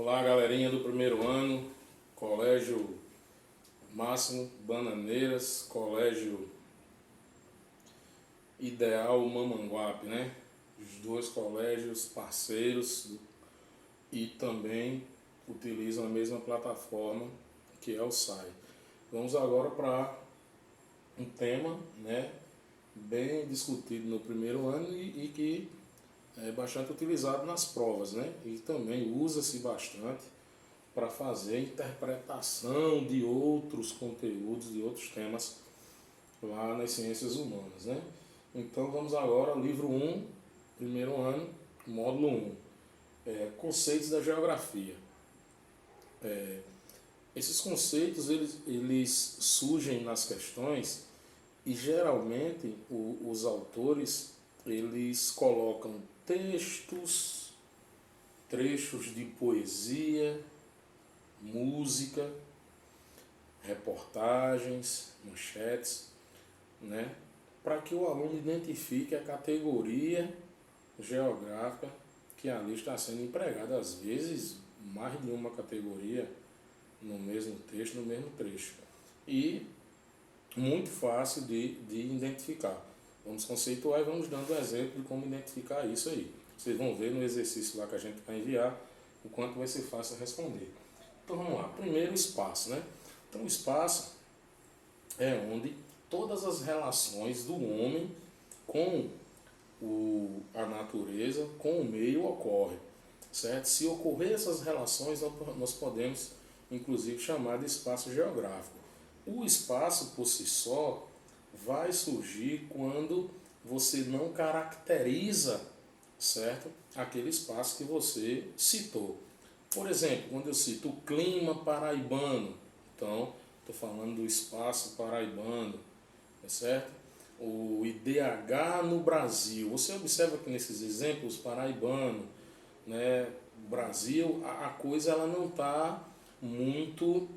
Olá, galerinha do primeiro ano, Colégio Máximo Bananeiras, Colégio Ideal Mamanguape, né? Os dois colégios parceiros e também utilizam a mesma plataforma que é o SAI. Vamos agora para um tema, né, bem discutido no primeiro ano e que é bastante utilizado nas provas, né? E também usa-se bastante para fazer interpretação de outros conteúdos, de outros temas lá nas ciências humanas, né? Então vamos agora ao livro 1, primeiro ano, módulo 1, conceitos da geografia. Esses conceitos eles surgem nas questões e geralmente os autores eles colocam trechos de poesia, música, reportagens, manchetes, né, para que o aluno identifique a categoria geográfica que ali está sendo empregada, às vezes mais de uma categoria no mesmo texto, no mesmo trecho. E muito fácil de identificar. Vamos conceituar e vamos dando exemplo de como identificar isso aí. Vocês vão ver no exercício lá que a gente vai enviar o quanto vai ser fácil responder. Então vamos lá. Primeiro, o espaço, né? Então o espaço é onde todas as relações do homem com a natureza, com o meio ocorrem, certo? Se ocorrer essas relações, nós podemos inclusive chamar de espaço geográfico. O espaço por si só vai surgir quando você não caracteriza, certo, aquele espaço que você citou. Por exemplo, quando eu cito o clima paraibano, então estou falando do espaço paraibano, certo? O IDH no Brasil. Você observa que nesses exemplos paraibano, né, Brasil, a coisa ela não está muito,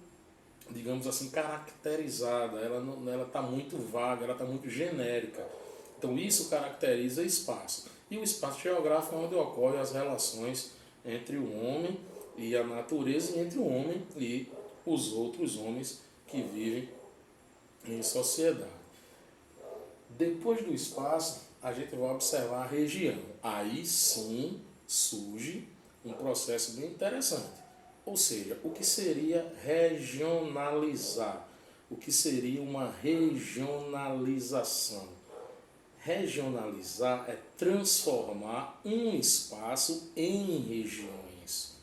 digamos assim, caracterizada, ela está muito vaga, ela está muito genérica. Então isso caracteriza espaço. E o espaço geográfico é onde ocorrem as relações entre o homem e a natureza, e entre o homem e os outros homens que vivem em sociedade. Depois do espaço, a gente vai observar a região. Aí sim surge um processo bem interessante. Ou seja, o que seria regionalizar? O que seria uma regionalização? Regionalizar é transformar um espaço em regiões,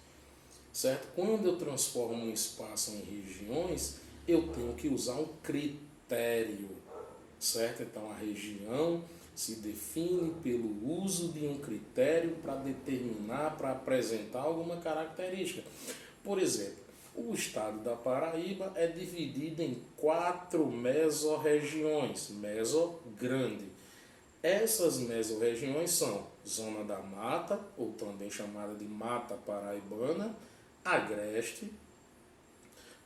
certo? Quando eu transformo um espaço em regiões, eu tenho que usar um critério, certo? Então a região se define pelo uso de um critério para determinar, para apresentar alguma característica. Por exemplo, o estado da Paraíba é dividido em 4 mesorregiões, meso grande. Essas mesorregiões são Zona da Mata, ou também chamada de Mata Paraibana, Agreste,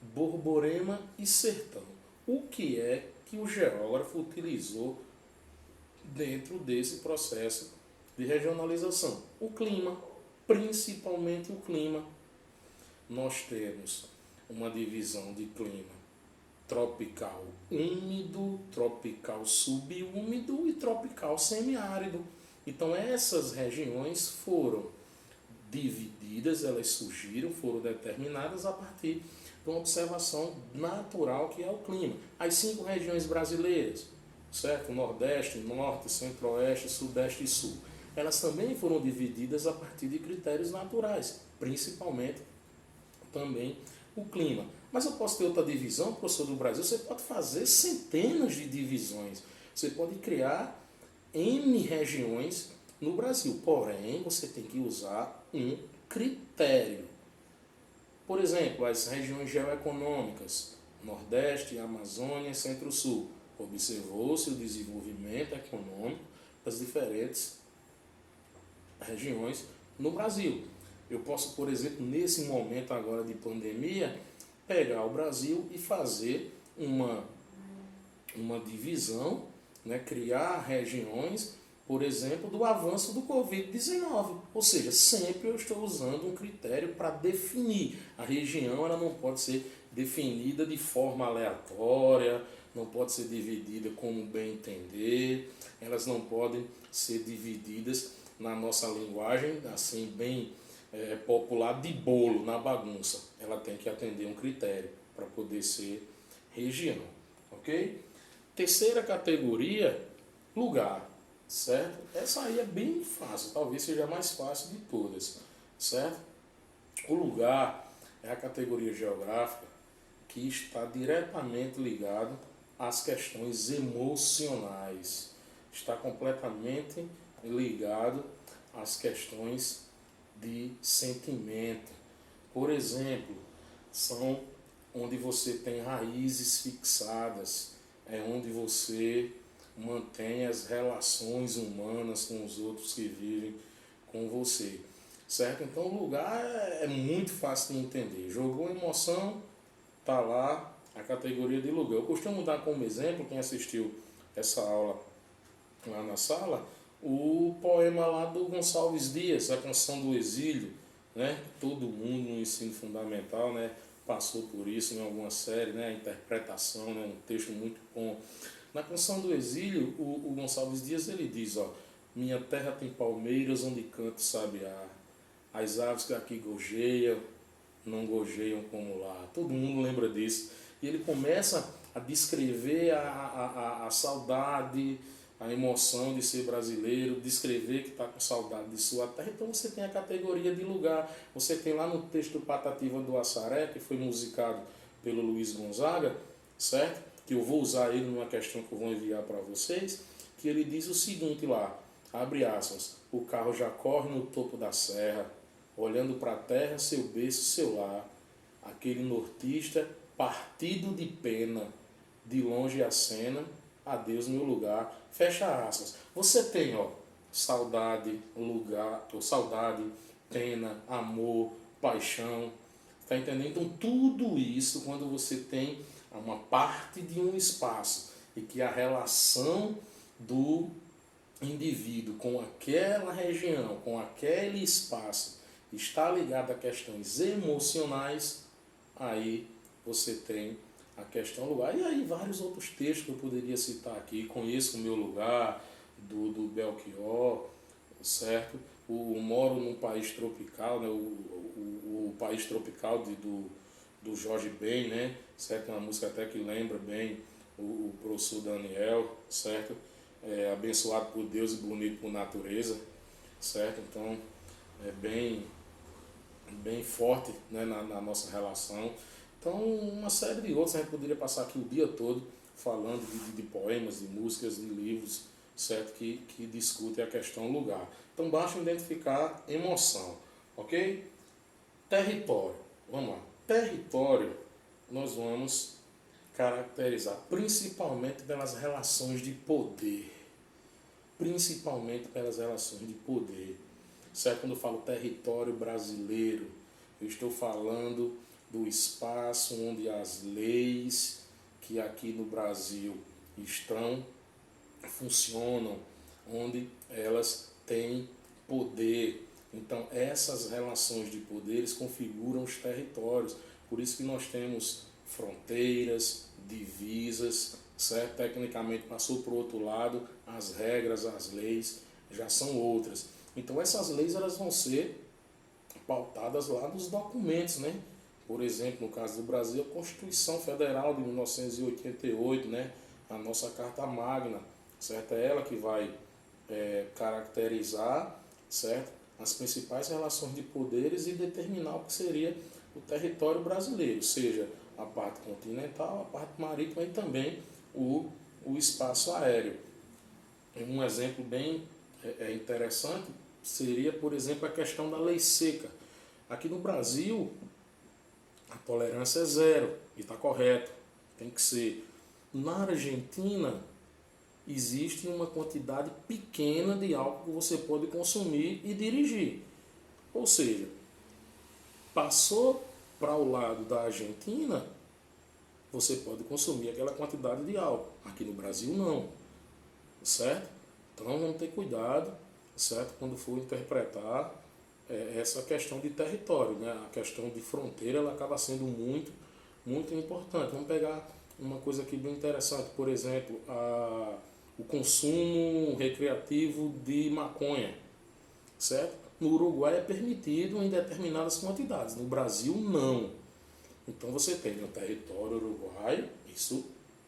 Borborema e Sertão. O que é que o geógrafo utilizou dentro desse processo de regionalização? O clima, principalmente o clima. Nós temos uma divisão de clima tropical úmido, tropical subúmido e tropical semiárido. Então essas regiões foram divididas, elas surgiram, foram determinadas a partir de uma observação natural que é o clima. As 5 regiões brasileiras, certo? Nordeste, Norte, Centro-Oeste, Sudeste e Sul. Elas também foram divididas a partir de critérios naturais, principalmente também o clima. Mas eu posso ter outra divisão, professor do Brasil, você pode fazer centenas de divisões. Você pode criar N regiões no Brasil, porém você tem que usar um critério. Por exemplo, as regiões geoeconômicas, Nordeste, Amazônia, Centro-Sul. Observou-se o desenvolvimento econômico das diferentes regiões no Brasil. Eu posso, por exemplo, nesse momento agora de pandemia, pegar o Brasil e fazer uma divisão, né, criar regiões por exemplo, do avanço do Covid-19. Ou seja, sempre eu estou usando um critério para definir. A região ela não pode ser definida de forma aleatória, não pode ser dividida como bem entender, elas não podem ser divididas na nossa linguagem, assim, bem popular, de bolo, na bagunça. Ela tem que atender um critério para poder ser região, ok? Terceira categoria, lugar, certo? Essa aí é bem fácil, talvez seja a mais fácil de todas, certo? O lugar é a categoria geográfica que está diretamente ligado às questões emocionais, está completamente ligado às questões de sentimento. Por exemplo, são onde você tem raízes fixadas, é onde você mantém as relações humanas com os outros que vivem com você, certo? Então o lugar é muito fácil de entender. Jogou emoção, tá lá a categoria de lugar. Eu costumo dar como exemplo, quem assistiu essa aula lá na sala, o poema lá do Gonçalves Dias, a Canção do Exílio, né? Todo mundo no ensino fundamental, né, passou por isso em alguma série, né? A interpretação, né? Um texto muito bom. Na Canção do Exílio, o Gonçalves Dias ele diz, ó, minha terra tem palmeiras onde canta o sabiá, as aves que aqui gojeiam, não gojeiam como lá. Todo mundo lembra disso. E ele começa a descrever a saudade, a emoção de ser brasileiro, descrever que está com saudade de sua terra. Então você tem a categoria de lugar. Você tem lá no texto Patativa do Assaré, que foi musicado pelo Luiz Gonzaga, certo? Que eu vou usar ele numa questão que eu vou enviar para vocês, que ele diz o seguinte lá, abre aspas, o carro já corre no topo da serra, olhando para a terra, seu berço, seu lar, aquele nortista partido de pena, de longe a cena, adeus meu lugar, fecha aspas. Você tem, ó, saudade, lugar, ou saudade, pena, amor, paixão, tá entendendo? Então tudo isso, quando você tem uma parte de um espaço e que a relação do indivíduo com aquela região, com aquele espaço, está ligado a questões emocionais, aí você tem a questão lugar. E aí vários outros textos que eu poderia citar aqui, Conheço o Meu Lugar, do Belchior, certo? O Moro num País Tropical, né? O País Tropical do Jorge Ben, né? Certo? Uma música até que lembra bem o professor Daniel, certo? Abençoado por Deus e bonito por natureza, certo? Então é bem forte, né, na nossa relação. Então uma série de outros, a gente poderia passar aqui o dia todo falando de poemas, de músicas, de livros, certo? Que discutem a questão lugar. Então basta identificar emoção, ok? Território, vamos lá. Território nós vamos caracterizar principalmente pelas relações de poder. Principalmente pelas relações de poder. Certo? Quando eu falo território brasileiro, eu estou falando do espaço onde as leis que aqui no Brasil estão, funcionam, onde elas têm poder. Então essas relações de poderes configuram os territórios. Por isso que nós temos fronteiras, divisas, certo? Tecnicamente passou para o outro lado, as regras, as leis já são outras. Então essas leis elas vão ser pautadas lá nos documentos, né? Por exemplo, no caso do Brasil, a Constituição Federal de 1988, né? A nossa Carta Magna, certo? É ela que vai caracterizar, certo? As principais relações de poderes e determinar o que seria o território brasileiro, seja a parte continental, a parte marítima e também o espaço aéreo. Um exemplo bem interessante seria, por exemplo, a questão da lei seca. Aqui no Brasil, a tolerância é zero, e está correto, tem que ser. Na Argentina, existe uma quantidade pequena de álcool que você pode consumir e dirigir. Ou seja, passou para o lado da Argentina, você pode consumir aquela quantidade de álcool. Aqui no Brasil, não. Certo? Então vamos ter cuidado, certo? Quando for interpretar essa questão de território, né? A questão de fronteira, ela acaba sendo muito importante. Vamos pegar uma coisa aqui bem interessante, por exemplo, o consumo recreativo de maconha, certo? No Uruguai é permitido em determinadas quantidades, no Brasil não. Então você tem no território uruguaio, isso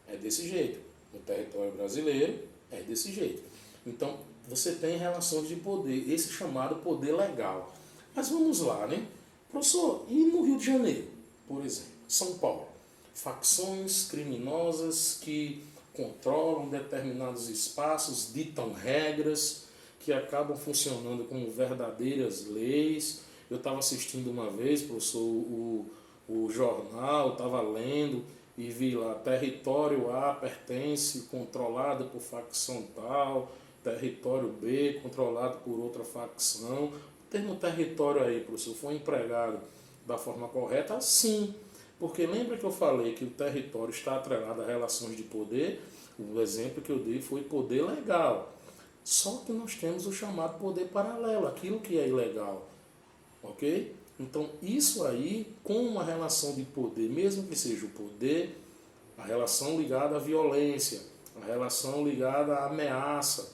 é desse jeito. No território brasileiro, é desse jeito. Então você tem relações de poder, esse chamado poder legal. Mas vamos lá, né? Professor, e no Rio de Janeiro, por exemplo, São Paulo? Facções criminosas que controlam determinados espaços, ditam regras, que acabam funcionando como verdadeiras leis. Eu estava assistindo uma vez, professor, o jornal, estava lendo e vi lá, território A pertence, controlado por facção tal, território B, controlado por outra facção. O termo território aí, professor, foi empregado da forma correta? Sim, porque lembra que eu falei que o território está atrelado a relações de poder? O exemplo que eu dei foi poder legal. Só que nós temos o chamado poder paralelo, aquilo que é ilegal. Ok? Então, isso aí, com uma relação de poder, mesmo que seja o poder, a relação ligada à violência, a relação ligada à ameaça,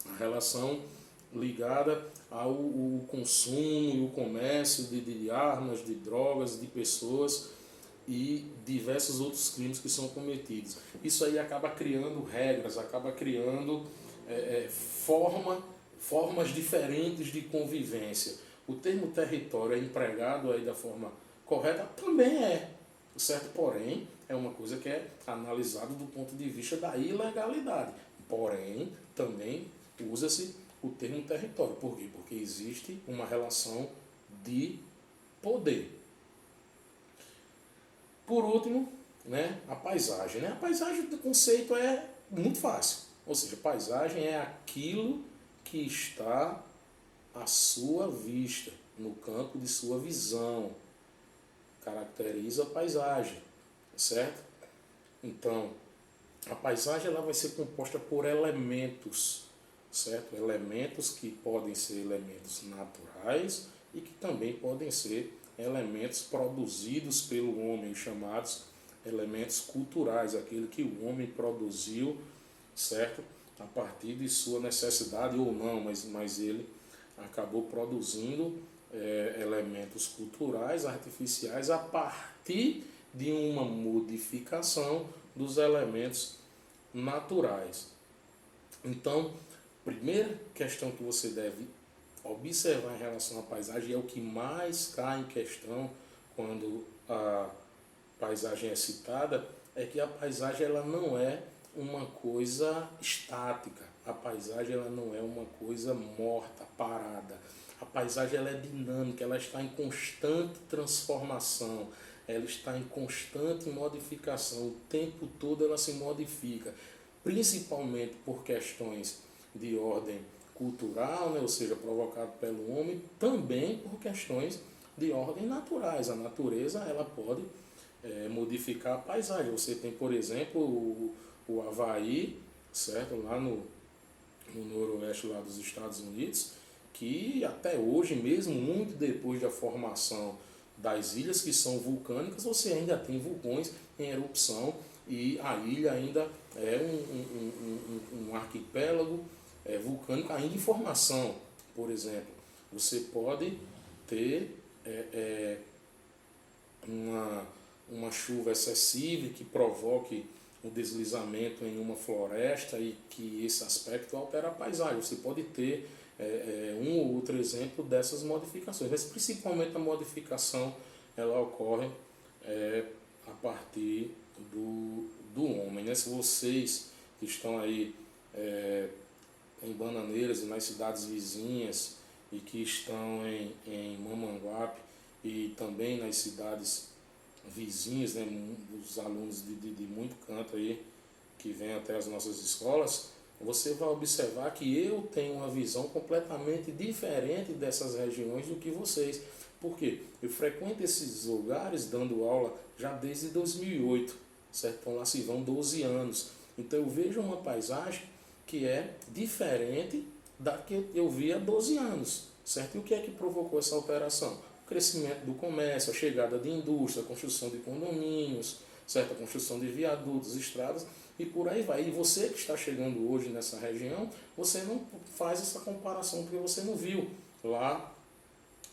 a relação ligada ao consumo e o comércio de armas, de drogas, de pessoas e diversos outros crimes que são cometidos. Isso aí acaba criando regras, acaba criando formas diferentes de convivência. O termo território é empregado aí da forma correta? Também é, certo? Porém, é uma coisa que é analisada do ponto de vista da ilegalidade. Porém, também usa-se o termo território. Por quê? Porque existe uma relação de poder. Por último, né, a paisagem. Né? A paisagem do conceito é muito fácil. Ou seja, paisagem é aquilo que está à sua vista, no campo de sua visão. Caracteriza a paisagem, certo? Então, a paisagem ela vai ser composta por elementos, certo? Elementos que podem ser elementos naturais e que também podem ser elementos produzidos pelo homem, chamados elementos culturais, aquilo que o homem produziu, certo? A partir de sua necessidade ou não, mas ele acabou produzindo elementos culturais, artificiais, a partir de uma modificação dos elementos naturais. Então, primeira questão que você deve observar em relação à paisagem é o que mais cai em questão quando a paisagem é citada, é que a paisagem ela não é uma coisa estática, a paisagem ela não é uma coisa morta, parada. A paisagem ela é dinâmica, ela está em constante transformação, ela está em constante modificação, o tempo todo ela se modifica, principalmente por questões de ordem cultural, né, ou seja, provocado pelo homem, também por questões de ordem naturais. A natureza ela pode modificar a paisagem. Você tem, por exemplo, o Havaí, certo? Lá no noroeste lá dos Estados Unidos, que até hoje, mesmo muito depois da formação das ilhas que são vulcânicas, você ainda tem vulcões em erupção e a ilha ainda é um arquipélago vulcânico ainda em formação. Por exemplo, você pode ter uma chuva excessiva que provoque o deslizamento em uma floresta e que esse aspecto altera a paisagem. Você pode ter um ou outro exemplo dessas modificações, mas principalmente a modificação ela ocorre a partir do homem. Né? Se vocês que estão aí em Bananeiras e nas cidades vizinhas e que estão em Mamanguape e também nas cidades vizinhas, né, os alunos de muito canto aí que vêm até as nossas escolas, você vai observar que eu tenho uma visão completamente diferente dessas regiões do que vocês. Por quê? Eu frequento esses lugares dando aula já desde 2008, certo? Então lá se vão 12 anos. Então eu vejo uma paisagem que é diferente da que eu vi há 12 anos, certo? E o que é que provocou essa alteração? O crescimento do comércio, a chegada de indústria, a construção de condomínios, certo? A construção de viadutos, estradas e por aí vai. E você que está chegando hoje nessa região, você não faz essa comparação porque você não viu lá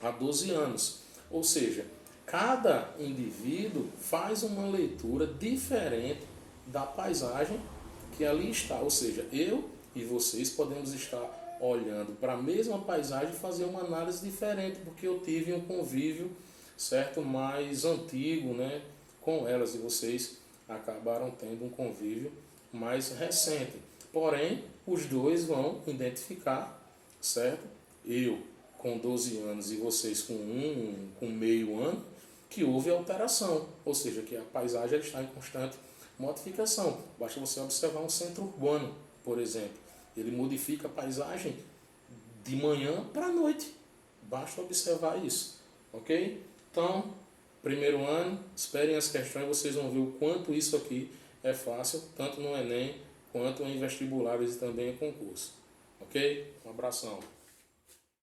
há 12 anos. Ou seja, cada indivíduo faz uma leitura diferente da paisagem que ali está. Ou seja, eu e vocês podemos estar olhando para a mesma paisagem e fazer uma análise diferente, porque eu tive um convívio, certo, mais antigo, né, com elas, e vocês acabaram tendo um convívio mais recente. Porém, os dois vão identificar, certo? Eu com 12 anos e vocês com meio ano, que houve alteração, ou seja, que a paisagem está em constante modificação. Basta você observar um centro urbano, por exemplo. Ele modifica a paisagem de manhã para a noite. Basta observar isso, ok? Então, primeiro ano, esperem as questões, vocês vão ver o quanto isso aqui é fácil, tanto no Enem, quanto em vestibulares e também em concurso. Ok? Um abração.